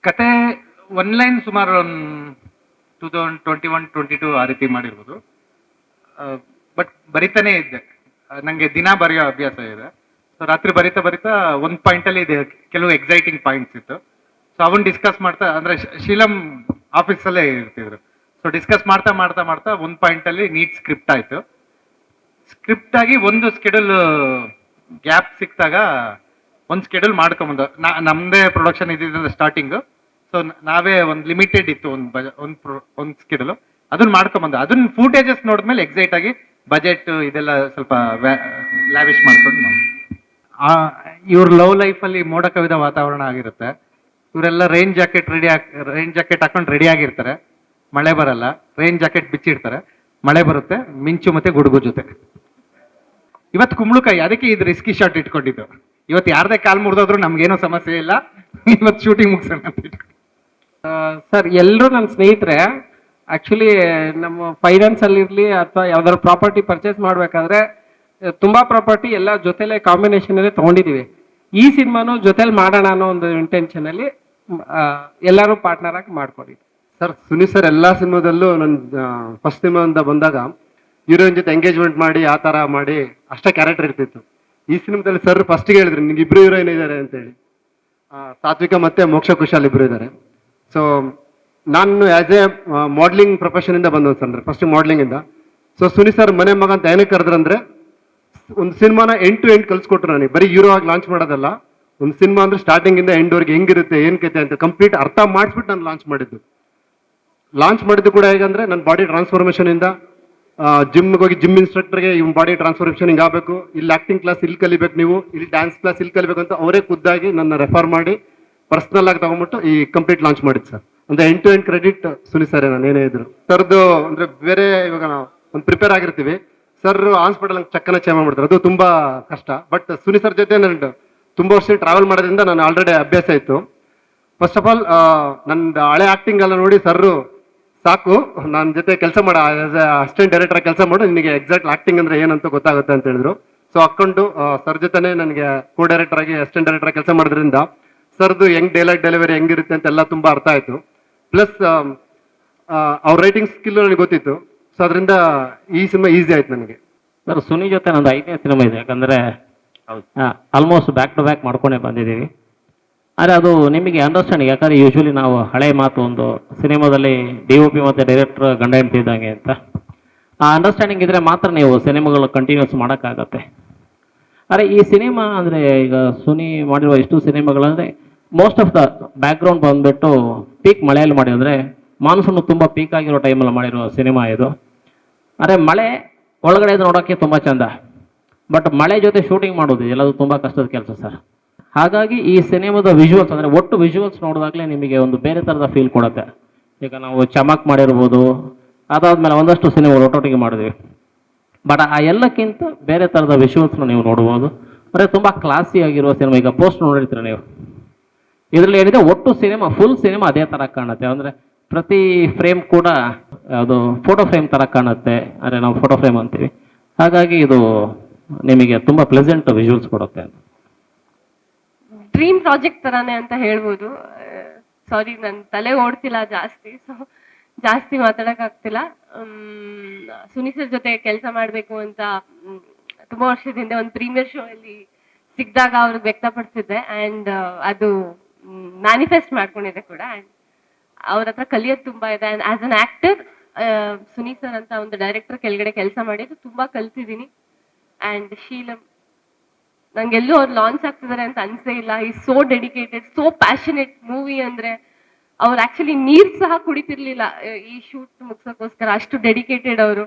ಕತೆ one line ಸುಮಾರು ಒಂದು 2021-22 ಆ ರೀತಿ ಮಾಡಿರ್ಬೋದು. ಬಟ್ ಬರಿತಾನೆ ಇದ್ದೆ. ನನಗೆ ದಿನ ಬರೆಯೋ ಅಭ್ಯಾಸ ಇದೆ. ಸೊ ರಾತ್ರಿ ಬರಿತಾ ಬರಿತಾ ಒಂದು ಪಾಯಿಂಟಲ್ಲಿ ಇದೆ ಕೆಲವು ಎಕ್ಸೈಟಿಂಗ್ ಪಾಯಿಂಟ್ಸ್ ಇತ್ತು. ಸೊ ಅವನ್ನ ಡಿಸ್ಕಸ್ ಮಾಡ್ತಾ ಅಂದರೆ ಶೀಲಂ ಆಫೀಸಲ್ಲೇ ಇರ್ತಿದ್ರು. ಸೊ ಡಿಸ್ಕಸ್ ಮಾಡ್ತಾ ಮಾಡ್ತಾ ಮಾಡ್ತಾ ಒಂದು ಪಾಯಿಂಟಲ್ಲಿ ನೀಟ್ ಸ್ಕ್ರಿಪ್ಟ್ ಆಯಿತು. ಸ್ಕ್ರಿಪ್ಟ್ ಆಗಿ ಒಂದು ಸ್ಕೆಡ್ಯೂಲ್ ಗ್ಯಾಪ್ ಸಿಕ್ಕಿದಾಗ ಒಂದು ಸ್ಕೆಡ್ಯೂಲ್ ಮಾಡ್ಕೊಂಬಂದು ನಮ್ಮದೇ ಪ್ರೊಡಕ್ಷನ್ ಇದ್ದಿದ್ದರಿಂದ ಸ್ಟಾರ್ಟಿಂಗು. ಸೊ ನಾವೇ ಒಂದು ಲಿಮಿಟೆಡ್ ಇತ್ತು ಒಂದು ಸ್ಕೆಡ್ಯೂಲು, ಅದನ್ನ ಮಾಡ್ಕೊಂಬಂದು ಅದನ್ನ ಫೂಟೇಜಸ್ ನೋಡಿದ್ಮೇಲೆ ಎಕ್ಸೈಟ್ ಆಗಿ ಬಜೆಟ್ ಇದೆಲ್ಲ ಸ್ವಲ್ಪ ಲ್ಯಾವಿಶ್ ಮಾಡ್ಕೊಂಡು ಇವ್ರ ಲವ್ ಲೈಫಲ್ಲಿ ಮೋಡ ಕವಿದ ವಾತಾವರಣ ಆಗಿರುತ್ತೆ. ಇವರೆಲ್ಲ ರೈನ್ ಜಾಕೆಟ್ ಹಾಕೊಂಡು ರೆಡಿ ಆಗಿರ್ತಾರೆ. ಮಳೆ ಬರಲ್ಲ, ರೈನ್ ಜಾಕೆಟ್ ಬಿಚ್ಚಿರ್ತಾರೆ, ಮಳೆ ಬರುತ್ತೆ, ಮಿಂಚು ಮತ್ತೆ ಗುಡುಗು ಜೊತೆ. ಇವತ್ತು ಕುಂಬಳಕಾಯಿ, ಅದಕ್ಕೆ ಇದು ರಿಸ್ಕಿ ಶಾಟ್ ಇಟ್ಕೊಂಡಿದ್ದು. ಇವತ್ತು ಯಾರದೇ ಕಾಲ್ ಮುರಿದೋದ್ರು ನಮ್ಗೇನೋ ಸಮಸ್ಯೆ ಇಲ್ಲ, ಇವತ್ತು ಶೂಟಿಂಗ್ ಮುಗಿಸೋಣ ಅಂತ. ಸರ್, ಎಲ್ಲರೂ ನನ್ನ ಸ್ನೇಹಿತರೆ. ಆ್ಯಕ್ಚುಲಿ ನಮ್ಮ ಫೈನಾನ್ಸಲ್ಲಿರಲಿ ಅಥವಾ ಯಾವ್ದಾದ್ರು ಪ್ರಾಪರ್ಟಿ ಪರ್ಚೇಸ್ ಮಾಡಬೇಕಾದ್ರೆ ತುಂಬ ಪ್ರಾಪರ್ಟಿ ಎಲ್ಲ ಜೊತೆಲೇ ಕಾಂಬಿನೇಷನಲ್ಲಿ ತೊಗೊಂಡಿದ್ದೀವಿ. ಈ ಸಿನಿಮಾನು ಜೊತೆಲಿ ಮಾಡೋಣ ಅನ್ನೋ ಒಂದು ಇಂಟೆನ್ಷನಲ್ಲಿ ಎಲ್ಲರೂ ಪಾರ್ಟ್ನರ್ ಆಗಿ ಮಾಡ್ಕೊಂಡಿದ್ವಿ. ಸರ್, ಸುನೀಲ್ ಸರ್ ಎಲ್ಲ ಸಿನಿಮಾದಲ್ಲೂ ನನ್ನ ಫಸ್ಟ್ ಸಿನಿಮಾದಿಂದ ಬಂದಾಗ ಹೀರೋಯಿನ್ ಜೊತೆ ಎಂಗೇಜ್ಮೆಂಟ್ ಮಾಡಿ ಆ ಥರ ಮಾಡಿ ಅಷ್ಟೇ ಕ್ಯಾರೆಕ್ಟರ್ ಇರ್ತಿತ್ತು. ಈ ಸಿನಿಮಾದಲ್ಲಿ ಸರ್ ಫಸ್ಟಿಗೆ ಹೇಳಿದ್ರು ನಿಮ್ಗೆ ಇಬ್ಬರು ಹೀರೋಯಿನ್ ಇದ್ದಾರೆ ಅಂತೇಳಿ. ಸಾತ್ವಿಕ ಮತ್ತು ಮೋಕ್ಷ ಕುಶಾಲ್ ಇಬ್ಬರು ಇದ್ದಾರೆ. ಸೊ ನಾನು ಆ್ಯಸ್ ಎ ಮಾಡ್ಲಿಂಗ್ ಪ್ರೊಫೆಷನಿಂದ ಬಂದವನು ಸರ್, ಫಸ್ಟ್ ಮಾಡ್ಲಿಂಗಿಂದ. ಸೊ ಸುನೀಲ್ ಸರ್ ಮನೆ ಮಗ ಅಂತ ಏನಕ್ಕೆ ಕರೆದ್ರಂದ್ರೆ, ಒಂದು ಸಿನಿಮಾನ ಎಂಡ್ ಟು ಎಂಡ್ ಕಲ್ಸ್ಕೊಟ್ರು ನನಗೆ. ಬರೀ ಹೀರೋ ಆಗಿ ಲಾಂಚ್ ಮಾಡೋದಲ್ಲ, ಒಂದು ಸಿನಿಮಾ ಅಂದ್ರೆ ಸ್ಟಾರ್ಟಿಂಗಿಂದ ಎಂಡ್ವರೆಗೆ ಹೆಂಗಿರುತ್ತೆ, ಏನು ಕತೆ ಅಂತ ಕಂಪ್ಲೀಟ್ ಅರ್ಥ ಮಾಡಿಸ್ಬಿಟ್ಟು ನಾನು ಲಾಂಚ್ ಮಾಡಿದ್ದು ಕೂಡ ಹೇಗಂದ್ರೆ, ನನ್ನ ಬಾಡಿ ಟ್ರಾನ್ಸ್ಫಾರ್ಮೇಷನಿಂದ ಜಿಮ್ಗೆ ಹೋಗಿ ಜಿಮ್ ಇನ್ಸ್ಟ್ರಕ್ಟರ್ಗೆ ಇವ್ನ ಬಾಡಿ ಟ್ರಾನ್ಸ್ಫಾರ್ಮೇಷನ್ ಹಿಂಗೆ ಆಗಬೇಕು, ಇಲ್ಲಿ ಆಕ್ಟಿಂಗ್ ಕ್ಲಾಸ್ ಇಲ್ಲಿ ಕಲಿಬೇಕು, ನೀವು ಇಲ್ಲಿ ಡ್ಯಾನ್ಸ್ ಕ್ಲಾಸ್ ಇಲ್ಲಿ ಕಲಿಬೇಕು ಅಂತ ಅವರೇ ಖುದ್ದಾಗಿ ನನ್ನ ರೆಫರ್ ಮಾಡಿ ಪರ್ಸನಲ್ ಆಗಿ ತಗೊಂಡ್ಬಿಟ್ಟು ಈ ಕಂಪ್ಲೀಟ್ ಲಾಂಚ್ ಮಾಡಿದ್ದು ಸರ್. ಅಂದ್ರೆ end to end credit Suni sir. ನಾನು ಏನೇ ಇದ್ರು ಸರ್ದು ಅಂದ್ರೆ ಬೇರೆ ಇವಾಗ ನಾವು ಒಂದು ಪ್ರಿಪೇರ್ ಆಗಿರ್ತೀವಿ, ಸರ್ ಹಾಸ್ಪಿಟಲ್ ಚಕ್ಕನ ಚೇಮ ಮಾಡ್ತಾರೆ, ಅದು ತುಂಬಾ ಕಷ್ಟ. ಬಟ್ ಸುನಿ ಸರ್ ಜೊತೆ ನಾನು ತುಂಬಾ ವರ್ಷ ಟ್ರಾವೆಲ್ ಮಾಡೋದ್ರಿಂದ ನಾನು ಆಲ್ರೆಡಿ ಅಭ್ಯಾಸ ಇತ್ತು. ಫಸ್ಟ್ ಆಫ್ ಆಲ್ ನನ್ನ ಹಳೆ ಆಕ್ಟಿಂಗ್ ಎಲ್ಲ ನೋಡಿ ಸರ್ ಸಾಕು, ನನ್ನ ಜೊತೆ ಕೆಲಸ ಮಾಡ, ಆಸ್ ಎ ಅಸಿಸ್ಟೆಂಟ್ ಡೈರೆಕ್ಟರ್ ಕೆಲಸ ಮಾಡು, ನಿನಗೆ ಎಕ್ಸಾಕ್ಟ್ ಆಕ್ಟಿಂಗ್ ಅಂದ್ರೆ ಏನಂತ ಗೊತ್ತಾಗುತ್ತೆ ಅಂತ ಹೇಳಿದ್ರು. ಸೊ ಹಾಕೊಂಡು ಸರ್ ಜೊತೆನೆ ನನಗೆ ಕೋ ಡೈರೆಕ್ಟರ್ ಆಗಿ ಅಸಿಸ್ಟೆಂಟ್ ಡೈರೆಕ್ಟರ್ ಕೆಲಸ ಮಾಡೋದ್ರಿಂದ ಸರ್ದು ಹೆಂಗ್ ಡೈಲಾಗ್ ಡೆಲಿವರಿ ಹೆಂಗಿರುತ್ತೆ ಅಂತೆಲ್ಲ ತುಂಬಾ ಅರ್ಥ ಆಯ್ತು. ಪ್ಲಸ್ ಅವ್ರ ರೈಟಿಂಗ್ ಸ್ಕಿಲ್ ನನಗೆ ಗೊತ್ತಿತ್ತು. ಸೊ ಅದರಿಂದ ಈ ಸಿನಿಮಾ ಈಸಿ ಆಯ್ತು ನನಗೆ. ಸರ್, ಸುನಿ ಜೊತೆ ನಂದು 5ನೇ ಸಿನಿಮಾ ಇದೆ. ಯಾಕಂದರೆ ಆಲ್ಮೋಸ್ಟ್ ಬ್ಯಾಕ್ ಟು ಬ್ಯಾಕ್ ಮಾಡ್ಕೊಂಡೇ ಬಂದಿದ್ದೀವಿ. ಆದರೆ ಅದು ನಿಮಗೆ ಅಂಡರ್ಸ್ಟ್ಯಾಂಡಿಂಗ್, ಯಾಕಂದರೆ ಯೂಶ್ವಲಿ ನಾವು ಹಳೆ ಮಾತು ಒಂದು ಸಿನಿಮಾದಲ್ಲಿ DOP ಮತ್ತು ಡೈರೆಕ್ಟರ್ ಗಂಡ ಹೆಂಡತಿ ಇದ್ದಂಗೆ ಅಂತ, ಆ ಅಂಡರ್ಸ್ಟ್ಯಾಂಡಿಂಗ್ ಇದ್ದರೆ ಮಾತ್ರ ನೀವು ಸಿನಿಮಾಗಳು ಕಂಟಿನ್ಯೂಸ್ ಮಾಡೋಕ್ಕಾಗತ್ತೆ. ಆದರೆ ಈ ಸಿನಿಮಾ ಅಂದರೆ ಈಗ ಸುನಿ ಮಾಡಿರುವ ಇಷ್ಟು ಸಿನಿಮಾಗಳಂದರೆ ಮೋಸ್ಟ್ ಆಫ್ ದ ಬ್ಯಾಕ್ಗ್ರೌಂಡ್ ಬಂದುಬಿಟ್ಟು ಪೀಕ್ ಮಳೆಯಲ್ಲಿ ಮಾಡಿ, ಅಂದರೆ ಮಾನ್ಸೂನು ತುಂಬ ಪೀಕ್ ಆಗಿರೋ ಟೈಮಲ್ಲಿ ಮಾಡಿರೋ ಸಿನಿಮಾ ಇದು. ಆದರೆ ಮಳೆ ಒಳಗಡೆ ನೋಡೋಕ್ಕೆ ತುಂಬ ಚೆಂದ, ಬಟ್ ಮಳೆ ಜೊತೆ ಶೂಟಿಂಗ್ ಮಾಡೋದು ಎಲ್ಲದು ತುಂಬ ಕಷ್ಟದ ಕೆಲಸ ಸರ್. ಹಾಗಾಗಿ ಈ ಸಿನಿಮಾದ ವಿಜುವಲ್ಸ್ ಅಂದರೆ ಒಟ್ಟು ವಿಜುವಲ್ಸ್ ನೋಡಿದಾಗಲೇ ನಿಮಗೆ ಒಂದು ಬೇರೆ ಥರದ ಫೀಲ್ ಕೊಡುತ್ತೆ. ಈಗ ನಾವು ಚಮಕ್ ಮಾಡಿರ್ಬೋದು, ಅದಾದಮೇಲೆ ಒಂದಷ್ಟು ಸಿನಿಮಾಗಳು ಒಟ್ಟೊಟ್ಟಿಗೆ ಮಾಡಿದ್ವಿ. ಬಟ್ ಆ ಎಲ್ಲಕ್ಕಿಂತ ಬೇರೆ ಥರದ ವಿಜುವಲ್ಸ್ನ ನೀವು ನೋಡ್ಬೋದು. ಅಂದರೆ ತುಂಬ ಕ್ಲಾಸಿ ಆಗಿರುವ ಸಿನಿಮಾ. ಈಗ ಪೋಸ್ಟ್ ನೋಡಿರ್ತೀರ ನೀವು, ಇದರಲ್ಲಿ ಏನಿದೆ ಒಟ್ಟು ಸಿನಿಮಾ, ಫುಲ್ ಸಿನಿಮಾ ಅದೇ ಥರ ಕಾಣುತ್ತೆ. ಅಂದರೆ ಪ್ರತಿ ಫ್ರೇಮ್ ಕೂಡ ಅದು ಫೋಟೋ ಫ್ರೇಮ್ ಥರ ಕಾಣುತ್ತೆ. ಅಂದರೆ ನಾವು ಫೋಟೋ ಫ್ರೇಮ್ ಅಂತೀವಿ. ಹಾಗಾಗಿ ಇದು ನಿಮಗೆ ತುಂಬ ಪ್ಲೆಸೆಂಟ್ ವಿಜುವಲ್ಸ್ ಕೊಡುತ್ತೆ. ಡ್ರೀಮ್ ಪ್ರಾಜೆಕ್ಟ್ ತರಾನೇ ಅಂತ ಹೇಳ್ಬೋದು. ಸಾರಿ, ನನ್ನ ತಲೆ ಓಡ್ತಿಲ್ಲ ಜಾಸ್ತಿ, ಸೊ ಜಾಸ್ತಿ ಮಾತಾಡೋಕ್ಕಾಗ್ತಿಲ್ಲ. ಸುನಿ ಸರ್ ಜೊತೆ ಕೆಲಸ ಮಾಡಬೇಕು ಅಂತ ತುಂಬ ವರ್ಷದ ಹಿಂದೆ ಒಂದು ಪ್ರೀಮಿಯರ್ ಶೋ ಅಲ್ಲಿ ಸಿಕ್ಕಿದಾಗ ಅವ್ರಿಗೆ ವ್ಯಕ್ತಪಡಿಸಿದ್ದೆ. ಆ್ಯಂಡ್ ಅದು ಮ್ಯಾನಿಫೆಸ್ಟ್ ಮಾಡ್ಕೊಂಡಿದೆ ಕೂಡ. ಆ್ಯಂಡ್ ಅವ್ರ ಹತ್ರ ಕಲಿಯೋದು ತುಂಬ ಇದೆ. And as an actor Suni sir ಅಂತ ಒಂದು ಡೈರೆಕ್ಟರ್ ಕೆಳಗಡೆ ಕೆಲಸ ಮಾಡಿದ್ದು ತುಂಬ ಕಲ್ತಿದ್ದೀನಿ. ಆ್ಯಂಡ್ ಶೀಲಂ ನಂಗೆಲ್ಲೂ ಅವ್ರು ಲಾಂಚ್ ಆಗ್ತಿದ್ದಾರೆ ಅಂತ ಅನ್ಸೇ ಇಲ್ಲ. ಈ so dedicated, so passionate. Movie ಅಂದ್ರೆ ಅವ್ರು ಆಕ್ಚುಲಿ ನೀರ್ ಸಹ ಕುಡಿತಿರ್ಲಿಲ್ಲ ಈ ಶೂಟ್ ಮುಗ್ಸೋಕ್ಕೋಸ್ಕರ, ಅಷ್ಟು ಡೆಡಿಕೇಟೆಡ್ ಅವರು.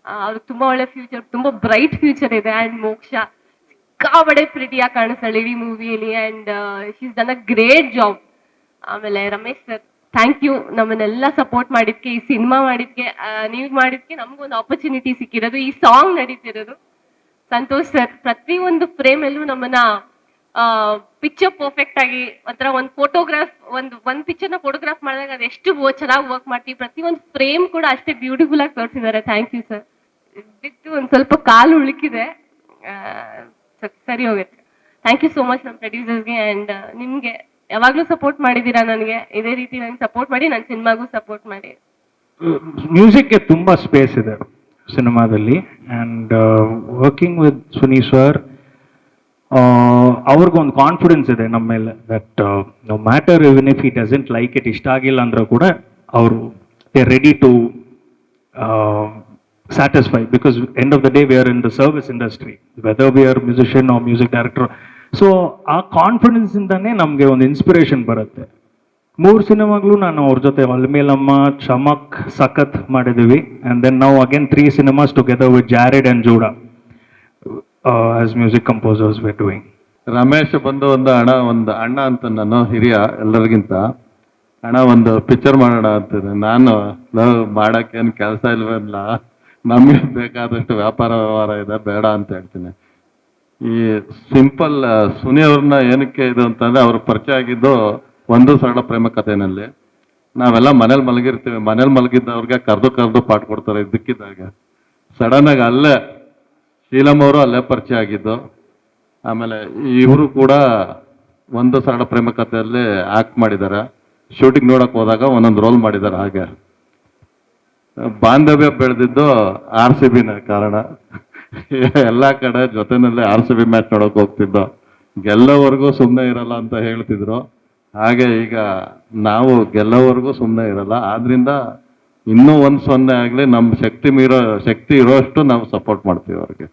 ಅವ್ರಿಗೆ ತುಂಬಾ ಒಳ್ಳೆ ಫ್ಯೂಚರ್, ತುಂಬಾ ಬ್ರೈಟ್ ಫ್ಯೂಚರ್ ಇದೆ. ಆ್ಯಂಡ್ ಮೋಕ್ಷ ಸಿಕ್ಕಾಬಡೆ ಪ್ರಿಟಿಯಾಗಿ ಕಾಣಿಸ್ತಾಳೆ ಇಡೀ ಮೂವಿಯಲ್ಲಿ. And she's done a great job. ಆಮೇಲೆ ರಮೇಶ್ ಸರ್, ಥ್ಯಾಂಕ್ ಯು ನಮ್ಮನ್ನೆಲ್ಲ ಸಪೋರ್ಟ್ ಮಾಡಿದ್ಕೆ, ಈ ಸಿನಿಮಾ ಮಾಡಿದ್ಕೆ, ನೀವು ಮಾಡಿದ್ಕೆ ನಮ್ಗೊಂದು ಆಪರ್ಚುನಿಟಿ ಸಿಕ್ಕಿರೋದು, ಈ ಸಾಂಗ್ ನಡೀತಿರೋದು. ಸಂತೋಷ್ ಸರ್, ಪ್ರತಿಯೊಂದು ಫ್ರೇಮ್ ಅಲ್ಲೂ ನಮ್ಮನ್ನ ಪಿಕ್ಚರ್ ಪರ್ಫೆಕ್ಟ್ ಆಗಿ ಒಂಥರ ಒಂದು ಫೋಟೋಗ್ರಾಫ್, ಒಂದು ಪಿಕ್ಚರ್ನ ಫೋಟೋಗ್ರಾಫ್ ಮಾಡಿದಾಗ ಅದು ಎಷ್ಟು ಚೆನ್ನಾಗಿ ವರ್ಕ್ ಮಾಡ್ತೀವಿ, ಪ್ರತಿಯೊಂದು ಫ್ರೇಮ್ ಕೂಡ ಅಷ್ಟೇ ಬ್ಯೂಟಿಫುಲ್ ಆಗಿ ತೋರಿಸಿದ್ದಾರೆ. Thank you sir. ಬಿತ್ತು ಒಂದು ಸ್ವಲ್ಪ ಕಾಲು ಉಳುಕಿದೆ, ಸರಿ ಹೋಗುತ್ತೆ. ಥ್ಯಾಂಕ್ ಯು ಸೋ ಮಚ್ ನಮ್ಮ ಪ್ರೊಡ್ಯೂಸರ್ಸ್ಗೆ ಆ್ಯಂಡ್ ನಿಮಗೆ ಯಾವಾಗಲೂ ಸಪೋರ್ಟ್ ಮಾಡಿದ್ದೀರಾ ನನಗೆ. ಇದೇ ರೀತಿ ನಂಗೆ ಸಪೋರ್ಟ್ ಮಾಡಿ ನನ್ನ ಸಿನಿಮಾಗೂ ಸಪೋರ್ಟ್ ಮಾಡಿ. ಮ್ಯೂಸಿಕ್ಗೆ ತುಂಬ ಸ್ಪೇಸ್ ಇದೆ ಸಿನಿಮಾದಲ್ಲಿ and working with Suni sir ಅವ್ರಿಗೊಂದು ಕಾನ್ಫಿಡೆನ್ಸ್ ಇದೆ ನಮ್ಮ ಮೇಲೆ that no matter even if he doesn't like it, ಇಷ್ಟ ಆಗಿಲ್ಲ ಅಂದರೂ ಕೂಡ ಅವರು they ready to satisfy, because end of the day we are in the service industry, whether we are musician or music director. So ಆ confidence ಇಂದಾನೆ ನಮಗೆ ಒಂದು inspiration ಬರುತ್ತೆ. 3 ಸಿನಿಮಾಗಳು ನಾನು ಅವ್ರ ಜೊತೆ ಅಲ್ಮೇಲಮ್ಮ, ಚಮಕ್, ಸಖತ್ ಮಾಡಿದ್ದೀವಿ. ಆ್ಯಂಡ್ ದೆನ್ ನಾವು again 3 cinemas together with Jared and Judah as music composers we are doing. Ramesh ಬಂದು ಒಂದು ಅಣ್ಣ ಅಂತ ನಾನು ಹಿರಿಯ ಎಲ್ಲರಿಗಿಂತ, ಅಣ್ಣ ಒಂದು ಪಿಕ್ಚರ್ ಮಾಡೋಣ ಅಂತಿದೆ. ನಾನು ಮಾಡೋಕ್ಕೇನು ಕೆಲಸ ಇಲ್ವಲ್ಲ, ನಮಗೆ ಬೇಕಾದಷ್ಟು ವ್ಯವಹಾರ ಇದೆ, ಬೇಡ ಅಂತ ಹೇಳ್ತೀನಿ. ಈ ಸಿಂಪಲ್ ಸುನಿ ಅವ್ರನ್ನ ಏನಕ್ಕೆ ಇದು ಅಂತಂದ್ರೆ ಅವ್ರ ಪರಿಚಯ ಆಗಿದ್ದು ಒಂದು ಸರಳ ಪ್ರೇಮ ಕಥೆನಲ್ಲಿ. ನಾವೆಲ್ಲ ಮನೇಲಿ ಮಲಗಿರ್ತೀವಿ, ಮನೇಲಿ ಮಲಗಿದ್ದವ್ರಿಗೆ ಕರೆದು ಪಾಠ ಕೊಡ್ತಾರೆ ಇದ್ದಕ್ಕಿದ್ದಾಗ. ಸಡನ್ ಆಗಿ ಅಲ್ಲೇ ಶೀಲಂ ಅವರು ಅಲ್ಲೇ ಪರಿಚಯ ಆಗಿದ್ದು. ಆಮೇಲೆ ಇವರು ಕೂಡ ಒಂದು ಸರಳ ಪ್ರೇಮ ಕಥೆಯಲ್ಲಿ ಆಕ್ಟ್ ಮಾಡಿದ್ದಾರೆ. ಶೂಟಿಂಗ್ ನೋಡಕ್ ಹೋದಾಗ ಒಂದೊಂದು ರೋಲ್ ಮಾಡಿದ್ದಾರೆ. ಹಾಗೆ ಬಾಂಧವ್ಯ ಬೆಳೆದಿದ್ದು RCBನ ಕಾರಣ. ಎಲ್ಲ ಕಡೆ ಜೊತೆನಲ್ಲೇ RCB ಮ್ಯಾಚ್ ನೋಡಕ್ ಹೋಗ್ತಿದ್ದೋ, ಗೆಲ್ಲೋವರೆಗೂ ಸುಮ್ಮನೆ ಇರಲ್ಲ ಅಂತ ಹೇಳ್ತಿದ್ರು. ಹಾಗೆ ಈಗ ನಾವು ಗೆಲ್ಲೋವರೆಗೂ ಸುಮ್ಮನೆ ಇರಲ್ಲ. ಆದ್ರಿಂದ ಇನ್ನೂ 1-0 ಆಗಲಿ, ನಮ್ಮ ಶಕ್ತಿ ಇರೋಷ್ಟು ನಾವು ಸಪೋರ್ಟ್ ಮಾಡ್ತೀವಿ ಅವ್ರಿಗೆ.